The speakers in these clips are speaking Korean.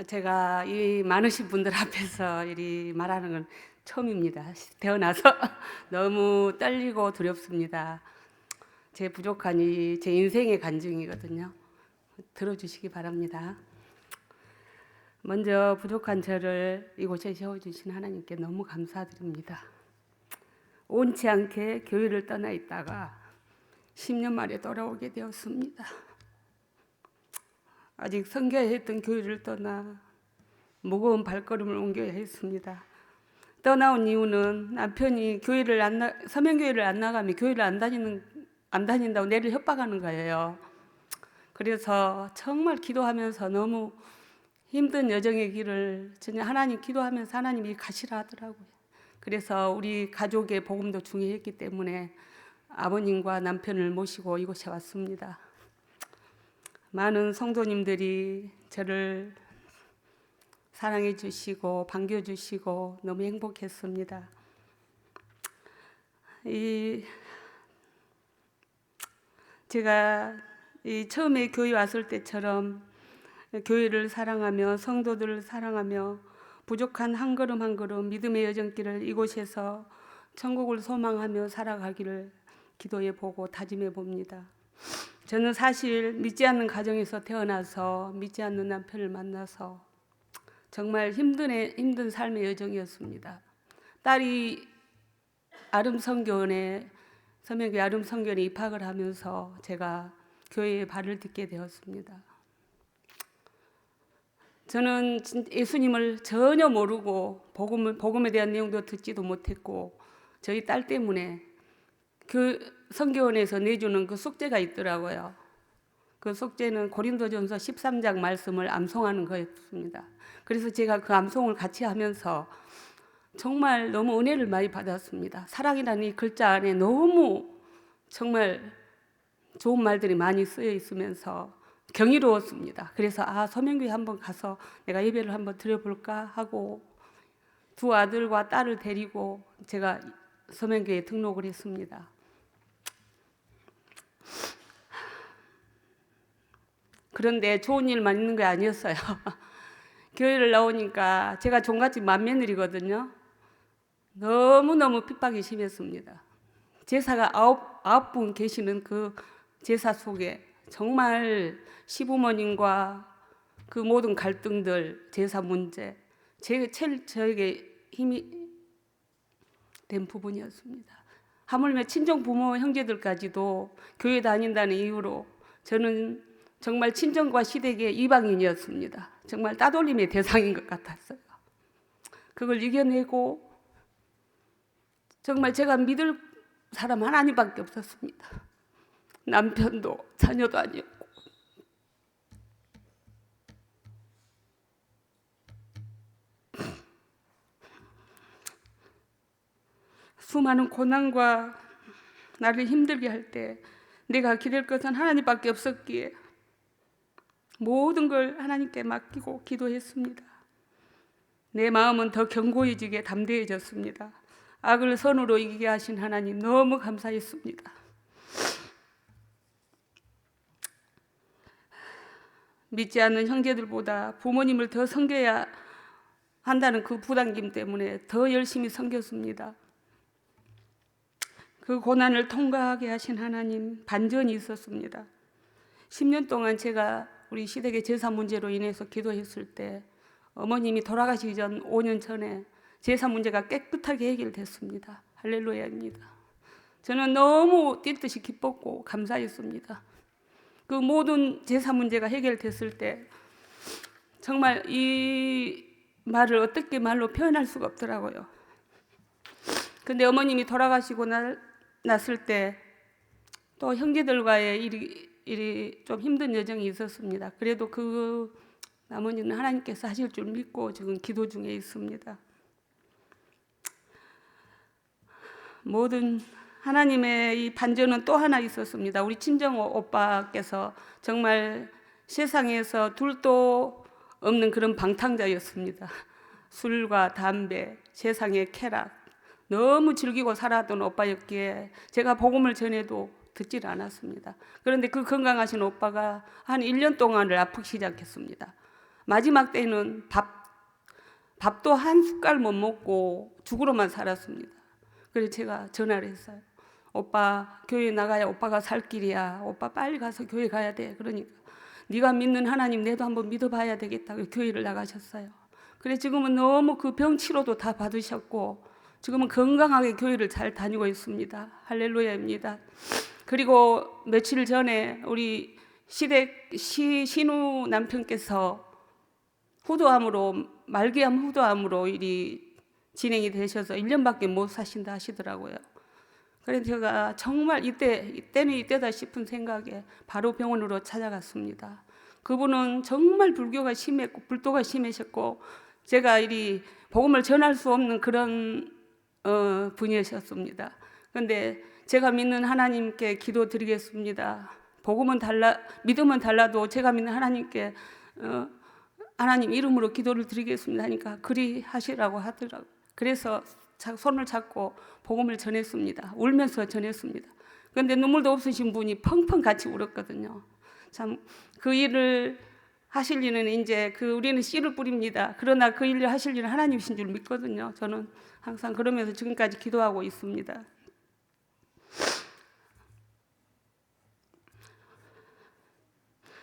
제가 이 많으신 분들 앞에서 이리 말하는 건 처음입니다. 태어나서 너무 떨리고 두렵습니다. 제 부족함이 제 인생의 간증이거든요. 들어주시기 바랍니다. 먼저 부족한 저를 이곳에 세워주신 하나님께 너무 감사드립니다. 온치 않게 교회를 떠나 있다가 10년 만에 돌아오게 되었습니다. 아직 성겨야 했던 교회를 떠나 무거운 발걸음을 옮겨야 했습니다. 떠나온 이유는 남편이 서명교회를 안 나가면 교회를 안 다닌다고 내를 협박하는 거예요. 그래서 정말 기도하면서 너무 힘든 여정의 길을 전혀 하나님 기도하면서 하나님이 가시라 하더라고요. 그래서 우리 가족의 복음도 중요했기 때문에 아버님과 남편을 모시고 이곳에 왔습니다. 많은 성도님들이 저를 사랑해 주시고 반겨 주시고 너무 행복했습니다. 제가 처음에 교회 왔을 때처럼 교회를 사랑하며 성도들을 사랑하며 부족한 한 걸음 한 걸음 믿음의 여정길을 이곳에서 천국을 소망하며 살아가기를 기도해 보고 다짐해 봅니다. 저는 사실 믿지 않는 가정에서 태어나서 믿지 않는 남편을 만나서 정말 힘든 삶의 여정이었습니다. 딸이 서명교회 아름성교원에 입학을 하면서 제가 교회에 발을 딛게 되었습니다. 저는 예수님을 전혀 모르고 복음에 대한 내용도 듣지도 못했고 저희 딸 때문에 성교원에서 내주는 그 숙제가 있더라고요. 그 숙제는 고린도전서 13장 말씀을 암송하는 거였습니다. 그래서 제가 그 암송을 같이 하면서 정말 너무 은혜를 많이 받았습니다. 사랑이라는 이 글자 안에 너무 정말 좋은 말들이 많이 쓰여 있으면서 경이로웠습니다. 그래서 서명교회 한번 가서 내가 예배를 한번 드려볼까 하고 두 아들과 딸을 데리고 제가 서명교회에 등록을 했습니다. 그런데 좋은 일만 있는 게 아니었어요. 교회를 나오니까 제가 종갓집 맏며느리거든요. 너무너무 핍박이 심했습니다. 제사가 아홉 분 계시는 그 제사 속에 정말 시부모님과 그 모든 갈등들, 제사 문제, 제일 저에게 힘이 된 부분이었습니다. 하물며 친정 부모 형제들까지도 교회 다닌다는 이유로 저는 정말 친정과 시댁의 이방인이었습니다. 정말 따돌림의 대상인 것 같았어요. 그걸 이겨내고 정말 제가 믿을 사람 하나님밖에 없었습니다. 남편도 자녀도 아니었고 수많은 고난과 나를 힘들게 할 때 내가 기댈 것은 하나님밖에 없었기에 모든 걸 하나님께 맡기고 기도했습니다. 내 마음은 더 견고해지게 담대해졌습니다. 악을 선으로 이기게 하신 하나님 너무 감사했습니다. 믿지 않는 형제들보다 부모님을 더 섬겨야 한다는 그 부담감 때문에 더 열심히 섬겼습니다. 그 고난을 통과하게 하신 하나님 반전이 있었습니다. 10년 동안 제가 우리 시댁의 제사 문제로 인해서 기도했을 때 어머님이 돌아가시기 전 5년 전에 제사 문제가 깨끗하게 해결됐습니다. 할렐루야입니다. 저는 너무 뛸 듯이 기뻤고 감사했습니다. 그 모든 제사 문제가 해결됐을 때 정말 이 말을 어떻게 말로 표현할 수가 없더라고요. 근데 어머님이 돌아가시고 났을 때 또 형제들과의 일이 좀 힘든 여정이 있었습니다. 그래도 그 나머지는 하나님께서 하실 줄 믿고 지금 기도 중에 있습니다. 모든 하나님의 이 반전은 또 하나 있었습니다. 우리 친정 오빠께서 정말 세상에서 둘도 없는 그런 방탕자였습니다. 술과 담배, 세상의 쾌락 너무 즐기고 살았던 오빠였기에 제가 복음을 전해도 듣질 않았습니다. 그런데 그 건강하신 오빠가 한 1년 동안을 아프기 시작했습니다. 마지막 때는 밥도 한 숟갈 못 먹고 죽으로만 살았습니다. 그래서 제가 전화를 했어요. 오빠 교회 나가야 오빠가 살 길이야. 오빠 빨리 가서 교회 가야 돼. 그러니까 네가 믿는 하나님 내도 한번 믿어봐야 되겠다. 교회를 나가셨어요. 그래 지금은 너무 그 병 치료도 다 받으셨고 지금은 건강하게 교회를 잘 다니고 있습니다. 할렐루야입니다. 그리고 며칠 전에 우리 신우 남편께서 말기암 후두암으로 일이 진행이 되셔서 1년밖에 못 사신다 하시더라고요. 그래서 제가 정말 이때는 이때다 싶은 생각에 바로 병원으로 찾아갔습니다. 그분은 정말 불교가 심했고 불도가 심하셨고 제가 이리 복음을 전할 수 없는 그런 분이셨습니다. 그런데 제가 믿는 하나님께 기도드리겠습니다. 믿음은 달라도 제가 믿는 하나님께 하나님 이름으로 기도를 드리겠습니다 하니까 그리 하시라고 하더라고요. 그래서 손을 잡고 복음을 전했습니다. 울면서 전했습니다. 그런데 눈물도 없으신 분이 펑펑 같이 울었거든요. 참 그 일을 하실 일은 이제 우리는 씨를 뿌립니다. 그러나 그 일을 하실 일은 하나님이신 줄 믿거든요. 저는 항상 그러면서 지금까지 기도하고 있습니다.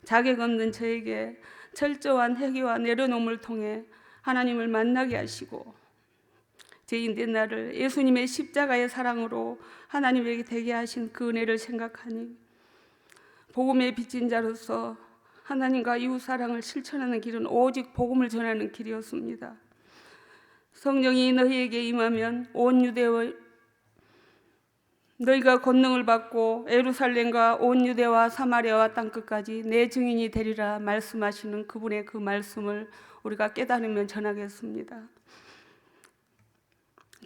자격 없는 저에게 철저한 회개와 내려놓음을 통해 하나님을 만나게 하시고 죄인된 나를 예수님의 십자가의 사랑으로 하나님에게 되게 하신 그 은혜를 생각하니 복음의 빚진 자로서 하나님과 이웃 사랑을 실천하는 길은 오직 복음을 전하는 길이었습니다. 성령이 너희에게 임하면 온 유대와 너희가 권능을 받고 예루살렘과 온 유대와 사마리아와 땅끝까지 내 증인이 되리라 말씀하시는 그분의 그 말씀을 우리가 깨달으면 전하겠습니다.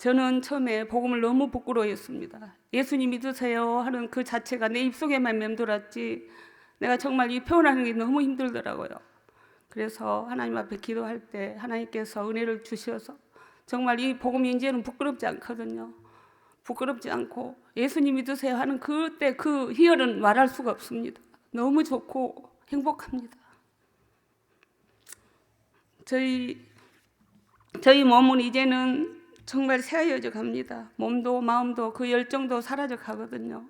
저는 처음에 복음을 너무 부끄러워했습니다. 예수님 믿으세요 하는 그 자체가 내 입속에만 맴돌았지 내가 정말 이 표현하는 게 너무 힘들더라고요. 그래서 하나님 앞에 기도할 때 하나님께서 은혜를 주셔서 정말 이 복음이 이제는 부끄럽지 않거든요. 부끄럽지 않고 예수님 믿으세요 하는 그때 그 희열은 말할 수가 없습니다. 너무 좋고 행복합니다. 저희 몸은 이제는 정말 새하여져 갑니다. 몸도 마음도 그 열정도 사라져 가거든요.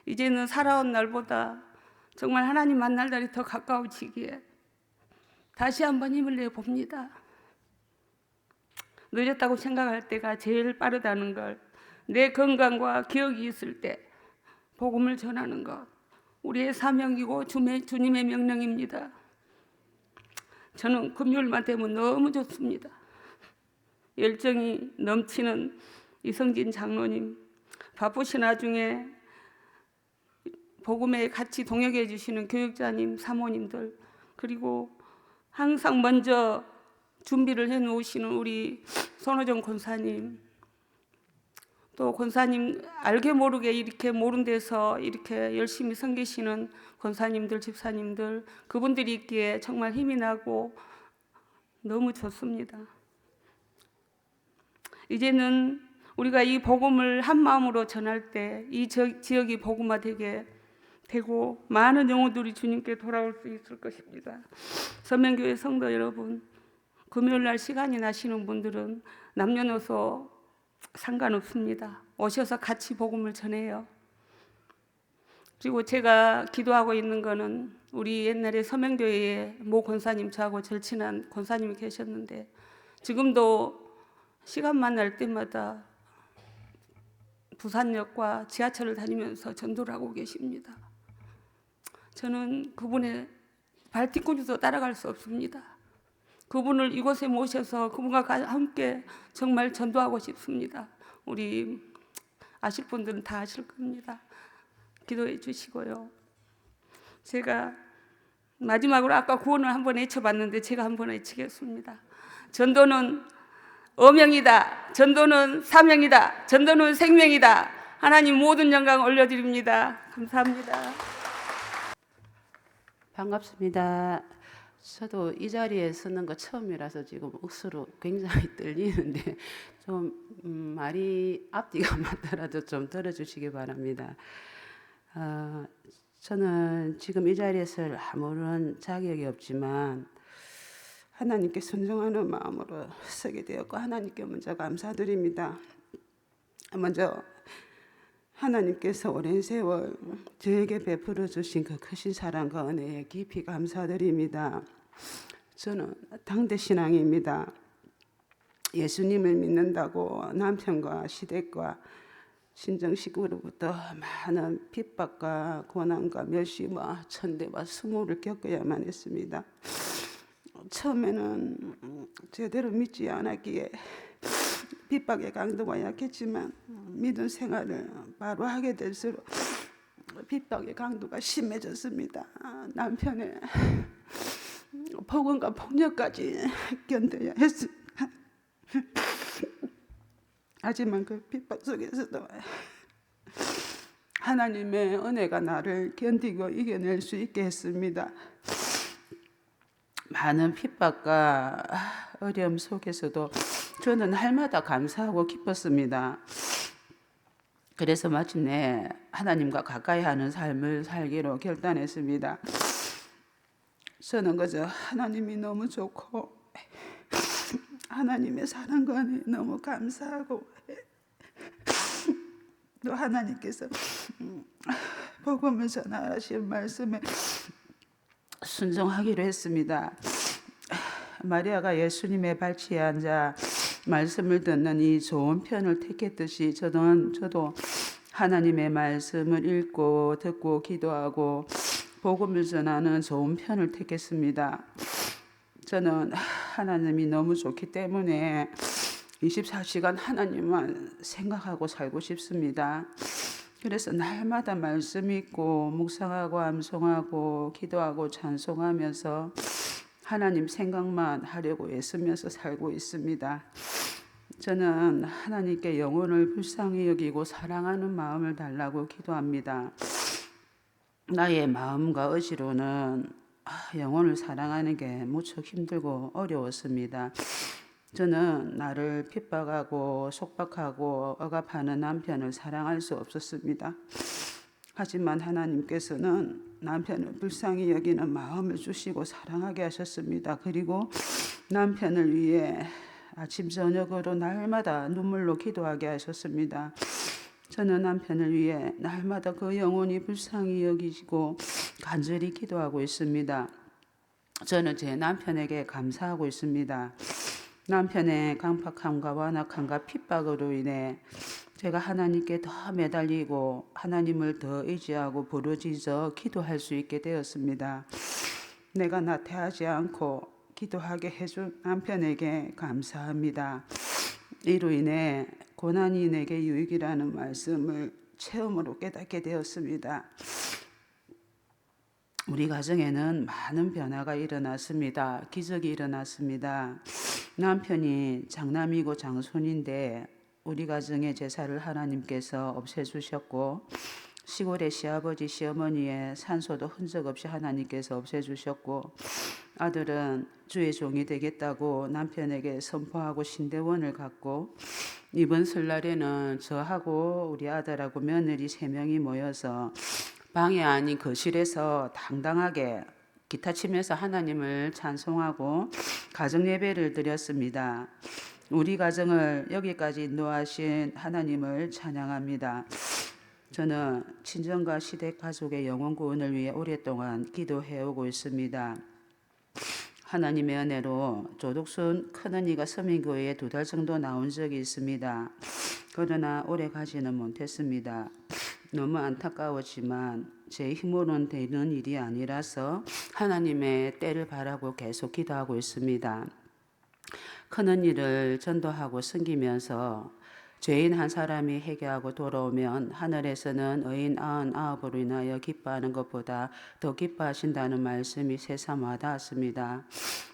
이제는 살아온 날보다 정말 하나님 만날 날이 더 가까워지기에 다시 한번 힘을 내봅니다. 늦었다고 생각할 때가 제일 빠르다는 걸, 내 건강과 기억이 있을 때 복음을 전하는 것, 우리의 사명이고 주님의 명령입니다. 저는 금요일만 되면 너무 좋습니다. 열정이 넘치는 이성진 장로님, 바쁘신 와중에 복음에 같이 동역해 주시는 교육자님, 사모님들, 그리고 항상 먼저 준비를 해 놓으시는 우리 손호정 권사님, 또 권사님 알게 모르게 이렇게 모른 데서 이렇게 열심히 섬기시는 권사님들, 집사님들, 그분들이 있기에 정말 힘이 나고 너무 좋습니다. 이제는 우리가 이 복음을 한 마음으로 전할 때 이 지역이 복음화되게 되고 많은 영혼들이 주님께 돌아올 수 있을 것입니다. 서면교회 성도 여러분, 금요일 날 시간이 나시는 분들은 남녀노소 상관없습니다. 오셔서 같이 복음을 전해요. 그리고 제가 기도하고 있는 거는 우리 옛날에 서면교회에 모 권사님, 저하고 절친한 권사님이 계셨는데 지금도 시간만 날 때마다 부산역과 지하철을 다니면서 전도를 하고 계십니다. 저는 그분의 발뒤꿈치도 따라갈 수 없습니다. 그분을 이곳에 모셔서 그분과 함께 정말 전도하고 싶습니다. 우리 아실 분들은 다 아실 겁니다. 기도해 주시고요. 제가 마지막으로 아까 구원을 한번 외쳐봤는데 제가 한번 외치겠습니다. 전도는 어명이다. 전도는 사명이다. 전도는 생명이다. 하나님 모든 영광 올려드립니다. 감사합니다. 반갑습니다. 저도 이 자리에 서는 거 처음이라서 지금 억수로 굉장히 떨리는데 좀 말이 앞뒤가 맞더라도 좀 들어주시기 바랍니다. 저는 지금 이 자리에 설 아무런 자격이 없지만 하나님께 순종하는 마음으로 서게 되었고 하나님께 먼저 감사드립니다. 먼저 하나님께서 오랜 세월 저에게 베풀어 주신 그 크신 사랑과 은혜에 깊이 감사드립니다. 저는 당대 신앙입니다. 예수님을 믿는다고 남편과 시댁과 친정식구로부터 많은 핍박과 고난과 멸시와 천대와 수모를 겪어야만 했습니다. 처음에는 제대로 믿지 않았기에 핍박의 강도가 약했지만 믿음 생활을 바로 하게 될수록 핍박의 강도가 심해졌습니다. 남편의 폭언과 폭력까지 견뎌야 했습니다. 하지만 그 핍박 속에서도 하나님의 은혜가 나를 견디고 이겨낼 수 있게 했습니다. 많은 핍박과 어려움 속에서도 저는 날마다 감사하고 기뻤습니다. 그래서 마침내 하나님과 가까이 하는 삶을 살기로 결단했습니다. 저는 그저 하나님이 너무 좋고 하나님의 사랑과 은혜에 너무 감사하고 또 하나님께서 복음을 전하신 말씀에 순종하기로 했습니다. 마리아가 예수님의 발치에 앉아 말씀을 듣는 이 좋은 편을 택했듯이 저도 하나님의 말씀을 읽고 듣고 기도하고 복음을 전하는 좋은 편을 택했습니다. 저는 하나님이 너무 좋기 때문에 24시간 하나님만 생각하고 살고 싶습니다. 그래서 날마다 말씀 읽고 묵상하고 암송하고 기도하고 찬송하면서 하나님 생각만 하려고 애쓰면서 살고 있습니다. 저는 하나님께 영혼을 불쌍히 여기고 사랑하는 마음을 달라고 기도합니다. 나의 마음과 의지로는 영혼을 사랑하는 게 무척 힘들고 어려웠습니다. 저는 나를 핍박하고 속박하고 억압하는 남편을 사랑할 수 없었습니다. 하지만 하나님께서는 남편을 불쌍히 여기는 마음을 주시고 사랑하게 하셨습니다. 그리고 남편을 위해 아침 저녁으로 날마다 눈물로 기도하게 하셨습니다. 저는 남편을 위해 날마다 그 영혼이 불쌍히 여기시고 간절히 기도하고 있습니다. 저는 제 남편에게 감사하고 있습니다. 남편의 강팍함과 완악함과 핍박으로 인해 제가 하나님께 더 매달리고 하나님을 더 의지하고 부르짖어 기도할 수 있게 되었습니다. 내가 나태하지 않고 기도하게 해준 남편에게 감사합니다. 이로 인해 고난이 내게 유익이라는 말씀을 체험으로 깨닫게 되었습니다. 우리 가정에는 많은 변화가 일어났습니다. 기적이 일어났습니다. 남편이 장남이고 장손인데 우리 가정의 제사를 하나님께서 없애주셨고 시골의 시아버지 시어머니의 산소도 흔적 없이 하나님께서 없애주셨고 아들은 주의 종이 되겠다고 남편에게 선포하고 신대원을 갖고 이번 설날에는 저하고 우리 아들하고 며느리 3명이 모여서 방이 아닌 거실에서 당당하게 기타 치면서 하나님을 찬송하고 가정 예배를 드렸습니다. 우리 가정을 여기까지 인도하신 하나님을 찬양합니다. 저는 친정과 시댁 가족의 영혼 구원을 위해 오랫동안 기도해오고 있습니다. 하나님의 은혜로 조덕순 큰언니가 서민교회에 2달 정도 나온 적이 있습니다. 그러나 오래 가지는 못했습니다. 너무 안타까웠지만 제 힘으로는 되는 일이 아니라서 하나님의 때를 바라고 계속 기도하고 있습니다. 큰언니를 전도하고 섬기면서 죄인 한 사람이 회개하고 돌아오면 하늘에서는 의인 99으로 인하여 기뻐하는 것보다 더 기뻐하신다는 말씀이 새삼 와닿았습니다.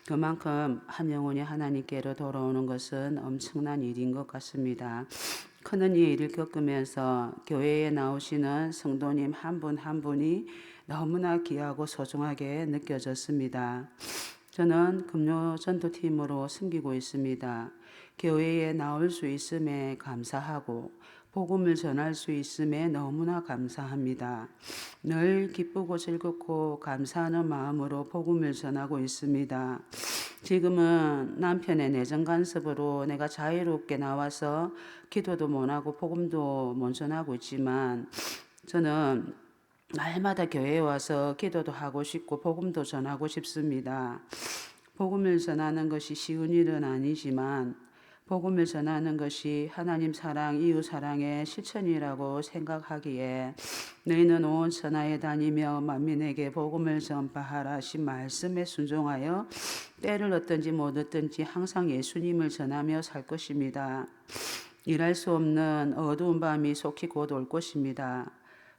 그만큼 한 영혼이 하나님께로 돌아오는 것은 엄청난 일인 것 같습니다. 큰언니의 일을 겪으면서 교회에 나오시는 성도님 한 분 한 분이 너무나 귀하고 소중하게 느껴졌습니다. 저는 금요 전도팀으로 섬기고 있습니다. 교회에 나올 수 있음에 감사하고 복음을 전할 수 있음에 너무나 감사합니다. 늘 기쁘고 즐겁고 감사하는 마음으로 복음을 전하고 있습니다. 지금은 남편의 내정 간섭으로 내가 자유롭게 나와서 기도도 못하고 복음도 못 전하고 있지만 저는 날마다 교회에 와서 기도도 하고 싶고 복음도 전하고 싶습니다. 복음을 전하는 것이 쉬운 일은 아니지만 복음을 전하는 것이 하나님 사랑, 이웃 사랑의 실천이라고 생각하기에 너희는 온 천하에 다니며 만민에게 복음을 전파하라 하신 말씀에 순종하여 때를 얻든지 못 얻든지 항상 예수님을 전하며 살 것입니다. 일할 수 없는 어두운 밤이 속히 곧 올 것입니다.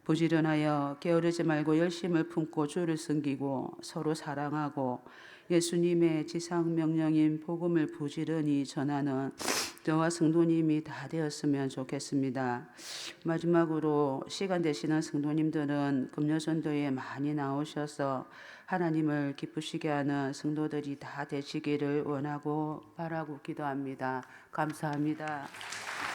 부지런하여 게으르지 말고 열심을 품고 주를 섬기고 서로 사랑하고 예수님의 지상 명령인 복음을 부지런히 전하는 저와 성도님이 다 되었으면 좋겠습니다. 마지막으로 시간 되시는 성도님들은 금요전도에 많이 나오셔서 하나님을 기쁘시게 하는 성도들이 다 되시기를 원하고 바라고 기도합니다. 감사합니다.